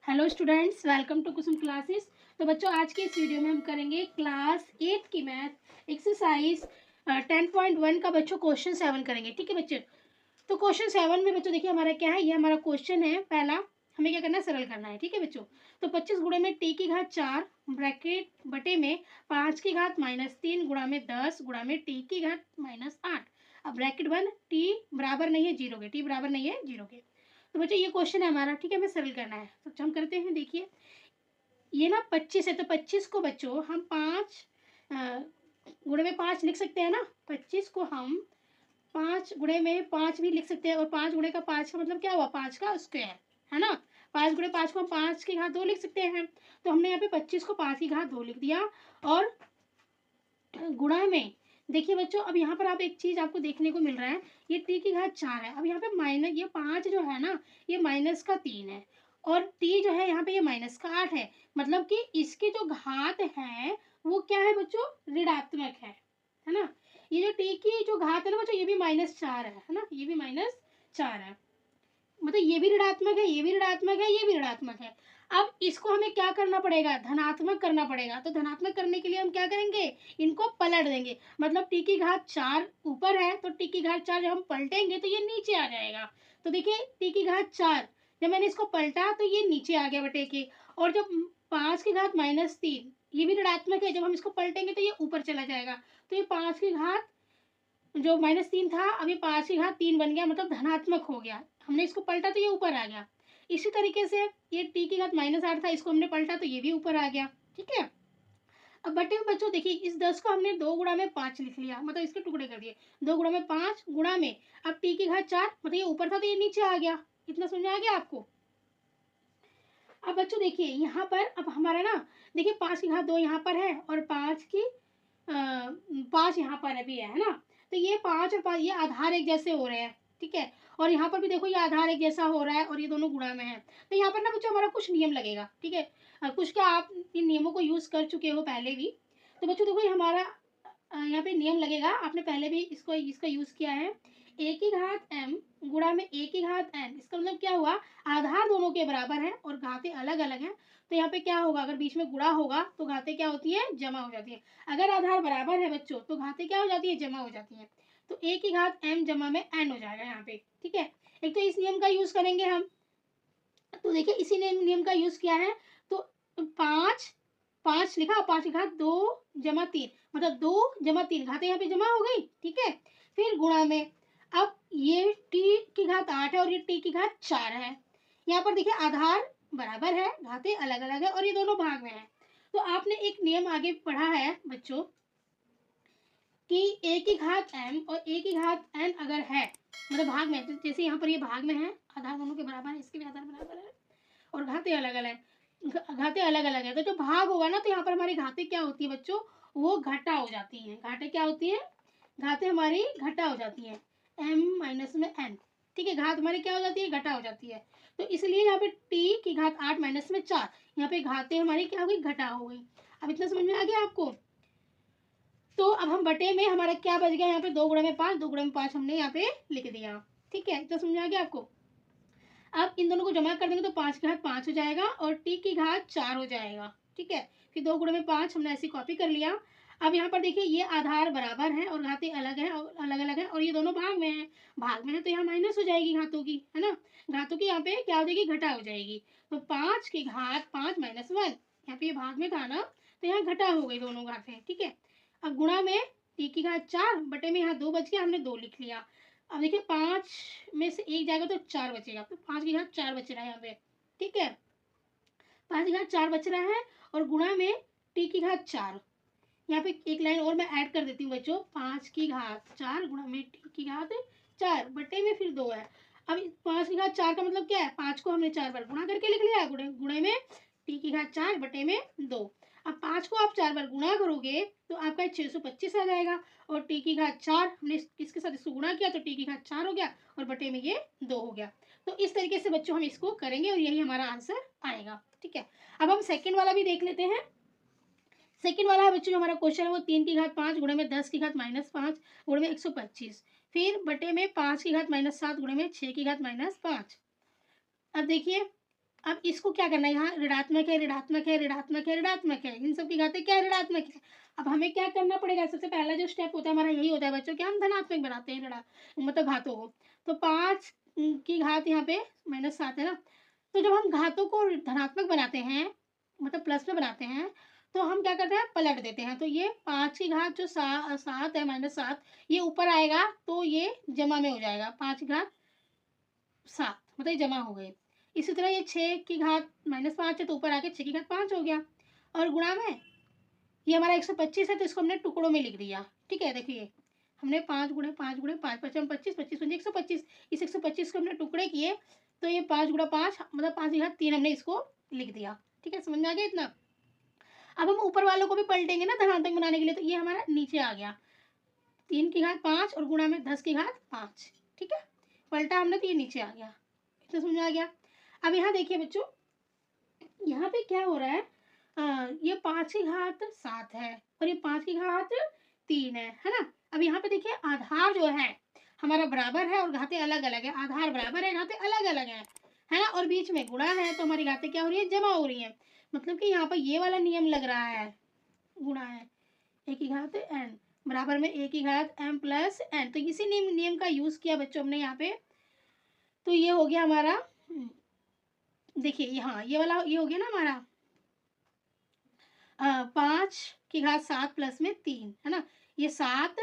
Hello students, welcome to Kusum classes. तो बच्चों, आज के इस वीडियो में हम करेंगे क्लास 8 की मैथ एक्सरसाइज 10.1 का बच्चों क्वेश्चन 7 करेंगे। ठीक है बच्चे। तो क्वेश्चन 7 में बच्चों देखिए हमारा क्या है, ये हमारा क्वेश्चन है पहला। हमें क्या करना है, सरल करना है। ठीक है बच्चों। तो 25 गुणे में टी की घात 4 ब्रैकेट बटे में 5 की घात -3 गुणा में 10 गुणा में टी की घात -8। अब ब्रैकेट बंद, टी बराबर नहीं है जीरो के, टी बराबर नहीं है जीरो के। तो बच्चों ये क्वेश्चन है हमारा। ठीक है, हमें सरल करना है। तो हम करते हैं। देखिए ये ना 25 है, तो 25 को बच्चों हम 5 गुणे में 5 लिख सकते हैं ना। 25 को हम 5 गुणे में 5 भी लिख सकते हैं, और 5 गुणे का 5 का मतलब क्या हुआ, 5 का स्क्वायर, है ना। 5 गुणे 5 को हम 5 की घात 2 लिख सकते हैं। तो हमने यहाँ पे 25 को 5 की घात 2 लिख दिया। और गुणा में देखिए बच्चों, अब यहाँ पर आप एक चीज आपको देखने को मिल रहा है, ये टी की घात 4 है। अब यहाँ पे माइनस, ये 5 जो है ना, ये माइनस का 3 है, और टी जो है यहाँ पे ये माइनस का 8 है। मतलब कि इसकी जो घात है वो क्या है बच्चों, ऋणात्मक है ना। ये जो टी की जो घात है ना बच्चों, ये भी -4 है ना, ये भी -4 है। मतलब ये भी ऋणात्मक है, ये भी ऋणात्मक है, ये भी ऋणात्मक है। अब इसको हमें क्या करना पड़ेगा, धनात्मक करना पड़ेगा। तो धनात्मक करने के लिए हम क्या करेंगे, इनको पलट देंगे। मतलब टी की घात 4 ऊपर है, तो टी की घात 4 जब हम पलटेंगे तो ये नीचे आ जाएगा। तो देखिए टी की घात 4 जब मैंने इसको पलटा तो ये नीचे आ गया बटे के। और जब 5 की घात -3 ये भी ऋणात्मक है, जब हम इसको पलटेंगे तो ये ऊपर चला जाएगा। तो ये 5 की घात जो -3 था, अभी 5 की घात 3 बन गया, मतलब धनात्मक हो गया। हमने इसको पलटा तो ये ऊपर आ गया। इसी तरीके से ये टी की घात -8 था, इसको हमने पलटा तो ये भी ऊपर आ गया। ठीक है। अब बटे में बच्चों देखिए, इस 10 को हमने 2 गुणा में 5 लिख लिया, मतलब इसके टुकड़े कर दिए। 2 गुणा में 5 गुणा में, अब टी की घात 4, मतलब ये ऊपर था तो ये नीचे आ गया। इतना समझ आ गया आपको। अब बच्चों देखिए यहाँ पर, अब हमारा ना देखिए 5 की घात 2 यहाँ पर है, और 5 यहाँ पर भी है ना। तो ये 5 और 5 ये आधार एक जैसे हो रहे हैं। ठीक है। और यहाँ पर भी देखो ये आधार एक जैसा हो रहा है, और ये दोनों गुणा में है। तो यहाँ पर ना बच्चों हमारा कुछ नियम लगेगा। ठीक है। कुछ क्या, आप इन नियमों को यूज कर चुके हो पहले भी। तो बच्चों देखो ये हमारा यहाँ पे नियम लगेगा, आपने पहले भी इसका यूज किया है। ए की घात m गुणा में ए की घात n, इसका मतलब क्या हुआ, आधार दोनों के बराबर है और घातें अलग अलग हैं। तो यहाँ पे क्या होगा, अगर बीच में गुणा होगा तो घातें क्या होती है, जमा हो जाती है। अगर आधार बराबर है बच्चों तो घातें क्या हो जाती है, जमा हो जाती है। तो ए की घात m जमा में n हो जाएगा यहाँ पे। ठीक है। एक तो इस नियम का यूज करेंगे हम। तो देखिए इसी नियम का यूज किया है। तो 5 5 लिखा, 5 की घात 2 जमा 3, मतलब 2 जमा 3 घातें यहाँ पे जमा हो गई। ठीक है। फिर गुणा में, अब ये टी की घात 8 है और ये टी की घात 4 है। यहाँ पर देखिए आधार बराबर है, घातें अलग अलग है, और ये दोनों भाग में है। तो आपने एक नियम आगे पढ़ा है बच्चों कि ए की घात m और ए की घात n अगर है, मतलब भाग में, तो जैसे यहाँ पर ये भाग में है, आधार दोनों के बराबर है, इसके भी आधार बराबर है, और घातें अलग अलग, घातें अलग अलग है। तो जो भाग होगा ना, तो यहाँ पर हमारी घातें क्या होती है बच्चों, वो घटा हो जाती हैं। घातें क्या होती हैं, घातें हमारी घटा हो जाती हैं, m माइनस में n। ठीक है, घात हमारी क्या हो जाती है, घटा हो जाती है। तो इसलिए यहाँ पे t की घात 8 माइनस में 4, यहाँ पे घातें हमारी क्या हो गई, घटा हो गई। अब इतना समझ में आ गया आपको। तो अब हम बटे में हमारा क्या बच गया, यहाँ पे 2 गुणा में 5, 2 गुणा में 5 हमने यहाँ पे लिख दिया। ठीक है, इतना समझ आ गया आपको। अब इन दोनों को जमा कर देंगे तो 5 की घात 5 हो जाएगा, और टी की घात 4 हो जाएगा। ठीक है। फिर 2 गुणा में 5 हमने ऐसी कॉपी कर लिया। अब यहाँ पर देखिए ये आधार बराबर है और घातें अलग है, और अलग अलग है, और ये दोनों भाग में है। भाग में है तो यहाँ माइनस हो जाएगी घातों की, है ना। घातों की यहाँ पे क्या हो जाएगी, घटा हो जाएगी। तो 5 की घात 5 माइनस 1, यहाँ पे ये भाग में था ना, तो यहाँ घटा हो गई दोनों घातें। ठीक है। अब गुणा में टी की घात 4 बटे में यहाँ 2 बच गया, हमने 2 लिख लिया। अब देखिए 5 में से 1 जाएगा तो 4 बचेगा, तो 5 की घात 4 बच रहा है यहाँ पे। ठीक है, 5 की घात 4 बच रहा है, और गुणा में टी की घात 4। यहाँ पे एक लाइन और मैं ऐड कर देती हूँ बच्चों, 5 की घात 4 गुणा में टी की घात 4 बटे में फिर 2 है। अब 5 की घात 4 का मतलब क्या है, 5 को हमने 4 बार गुणा करके लिख लिया, गुणे में टी की घात 4 बटे में 2। अब 5 को आप 4 बार गुणा करोगे तो आपका 625 आ जाएगा, और टी की घात 4 हमने इसके साथ इसको गुणा किया तो टी की घात 4 हो गया, और बटे में ये 2 हो गया। तो इस तरीके से बच्चों हम इसको करेंगे, और यही हमारा आंसर आएगा। ठीक है। अब हम सेकेंड वाला भी देख लेते हैं। सेकंड वाला है बच्चों, जो हमारा क्वेश्चन है वो 3 की घात 5 गुणे में 10 की घात -5 गुणे में 125, फिर बटे में 5 की घात -7 गुणे में 6 की घात -5। अब देखिए अब इसको क्या करना है, यहाँ ऋणात्मक है, ऋणात्मक है, ऋणात्मक है, ऋणात्मक है, इन सब की घातें क्या है, ऋणात्मक है। अब हमें क्या करना पड़ेगा, सबसे पहला जो स्टेप होता है हमारा यही होता है बच्चों कि हम धनात्मक बनाते हैं मतलब घातों को। तो 5 की घात यहाँ पे -7 है ना, तो जब हम घातों को धनात्मक बनाते हैं, मतलब प्लस में बनाते हैं, तो हम क्या करते हैं, पलट देते हैं। तो ये 5 की घात जो 7 है, -7, ये ऊपर आएगा तो ये जमा में हो जाएगा, 5 की घात 7, मतलब ये जमा हो गए। इसी तरह ये 6 की घात -5 है, तो ऊपर आके 6 की घात 5 हो गया। और गुणा में ये हमारा 125 है, तो इसको हमने टुकड़ों में लिख दिया। ठीक है, देखिए हमने 5 गुणे 5 गुणे 5, 5 25, 25 पंजे 125, इस 125 को हमने टुकड़े किए, तो ये 5 गुणा 5 मतलब 5 की घात 3 हमने इसको लिख दिया। ठीक है, समझ में आ गया इतना। अब हम ऊपर वालों को भी पलटेंगे ना धनात्मक बनाने के लिए, तो ये हमारा नीचे आ गया 3 की घात 5 और गुणा में 10 की घात 5। ठीक है, पलटा हमने तो ये नीचे आ गया। इतना समझ में आ गया। अब यहाँ देखिए बच्चों, यहाँ पे क्या हो रहा है, ये 5 की घात 7 है और ये 5 की घात 3 है ना। अब यहाँ पे देखिए आधार जो है हमारा बराबर है और घातें अलग अलग है, आधार बराबर है, घातें अलग अलग है ना, और बीच में गुणा है, तो हमारी घातें क्या हो रही है, जमा हो रही है। मतलब कि यहाँ पर ये वाला नियम लग रहा है, गुणा है a की घात n बराबर में a की घात m प्लस n, तो इसी नियम का यूज किया बच्चों हमने यहाँ पे। तो ये हो गया हमारा, देखिए यहाँ ये वाला ये हो गया ना हमारा 5 की घात 7 प्लस में 3 है ना, ये 7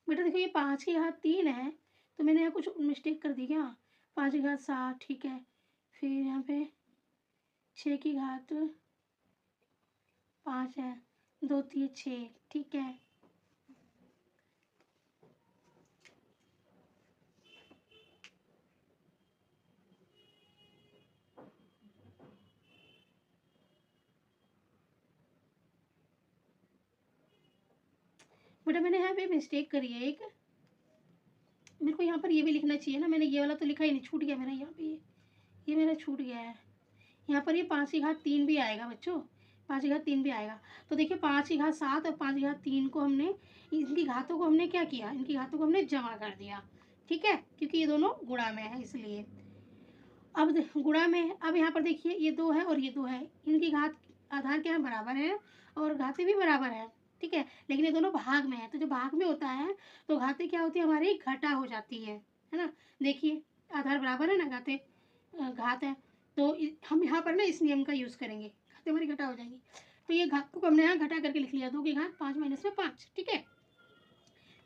बेटा देखो ये 5 की घात 3 है, तो मैंने यहाँ कुछ मिस्टेक कर दी क्या, 5 की घात 7, ठीक है, फिर यहाँ पे 6 की घात 5 है, 2 3 6, ठीक है। बेटा मैंने यहाँ पे मिस्टेक करी है एक, मेरे को यहाँ पर ये भी लिखना चाहिए ना, मैंने ये वाला तो लिखा ही नहीं, छूट गया मेरा यहाँ पे, ये मेरा छूट गया है। यहाँ पर ये 5 की घात 3 भी आएगा बच्चों, 5 की घात 3 भी आएगा। तो देखिए 5 की घात 7 और 5 की घात 3 को हमने, इनकी घातों को हमने क्या किया, इनकी घातों को हमने जमा कर दिया। ठीक है, क्योंकि ये दोनों गुणा में है इसलिए। अब गुणा में, अब यहाँ पर देखिए ये 2 है और ये 2 है, इनकी घात आधार क्या है, बराबर है और घातें भी बराबर है। ठीक है, लेकिन ये दोनों भाग में है, तो जब भाग में होता है तो घातें क्या होती है, हमारी घटा हो जाती है ना। देखिए आधार बराबर है ना, घातें घात है, तो हम यहाँ पर ना इस नियम का यूज़ करेंगे, घातें हमारी घटा हो जाएंगी। तो ये घात को हमने यहाँ घटा करके लिख लिया, 2 की घात 5 माइनस में 5। ठीक है,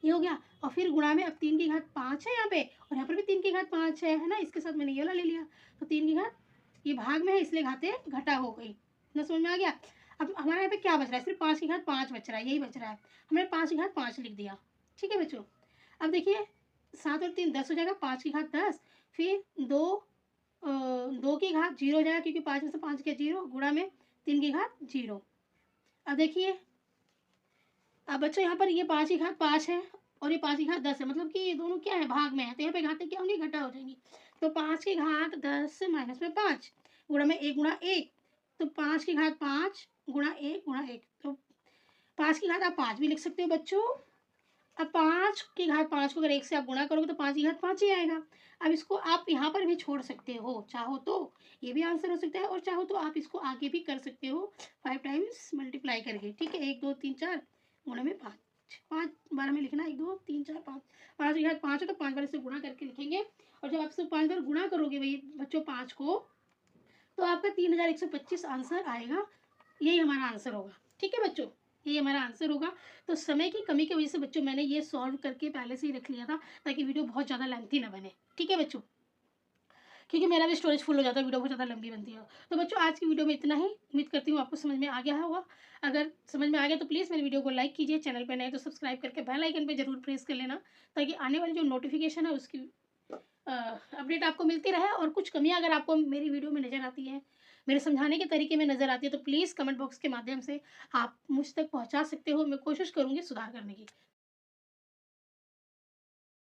ये हो गया। और फिर गुणा में, अब 3 की घात 5 है यहाँ पे और यहाँ पर भी 3 की घात 5 है ना, इसके साथ मैंने ये वाला ले लिया, तो 3 की घात, ये भाग में है इसलिए घातें घटा हो गई ना, समझ में आ गया। अब हमारे यहाँ पे क्या बच रहा है, सिर्फ 5 की घात 5 बच रहा है, यही बच रहा है, हमने 5 की घात 5 लिख दिया। ठीक है बच्चों, अब देखिए 7 और 3 10 हो जाएगा, 5 की घात 10, फिर 2 की घात 0 हो जाएगा, क्योंकि 5 में से 5 के 0, गुणा में 3 की घात 0। अब देखिए, अब बच्चों यहाँ पर ये 5 की घात 5 है और ये 5 की घात 10 है, मतलब कि ये दोनों क्या है, भाग में है, तो यहाँ पे घातें क्या होंगी, घटा हो जाएंगी। तो 5 की घात 10 माइनस में 5 गुणा में 1 गुणा 1, तो 5 की घात 5 गुणा 1 गुणा 1, तो 5 की घात आप 5 भी लिख सकते हो बच्चों। अब 5 की घात 5 को अगर 1 से आप गुणा करोगे तो 5 की घात 5 ही आएगा। अब इसको आप यहाँ पर भी छोड़ सकते हो, चाहो तो ये भी आंसर हो सकता है और चाहो तो आप इसको आगे भी कर सकते हो 5 टाइम्स मल्टीप्लाई करके। ठीक है, 1 2 3 4 गुणा में 5, 5 12 में लिखना, 1 2 3 4 5, 5 की घात 5 है तो 5 बार इसे गुणा करके लिखेंगे, और जब आप इसे 5 बार गुणा करोगे भाई बच्चों 5 को, तो आपका 3125 आंसर आएगा, यही हमारा आंसर होगा। ठीक है बच्चों, ये हमारा आंसर होगा। तो समय की कमी की वजह से बच्चों मैंने ये सॉल्व करके पहले से ही रख लिया था, ताकि वीडियो बहुत ज़्यादा लेंथी ना बने। ठीक है बच्चों, क्योंकि मेरा भी स्टोरेज फुल हो जाता है, वीडियो बहुत ज़्यादा लंबी बनती है। तो बच्चों आज की वीडियो में इतना ही, उम्मीद करती हूँ आपको समझ में आ गया होगा। अगर समझ में आ गया तो प्लीज़ मेरी वीडियो को लाइक कीजिए, चैनल पर नए तो सब्सक्राइब करके बेल आइकन पर जरूर प्रेस कर लेना, ताकि आने वाली जो नोटिफिकेशन है उसकी अपडेट आपको मिलती रहे। और कुछ कमियां अगर आपको मेरी वीडियो में नज़र आती है, मेरे समझाने के तरीके में नज़र आती है, तो प्लीज़ कमेंट बॉक्स के माध्यम से आप मुझ तक पहुंचा सकते हो, मैं कोशिश करूँगी सुधार करने की।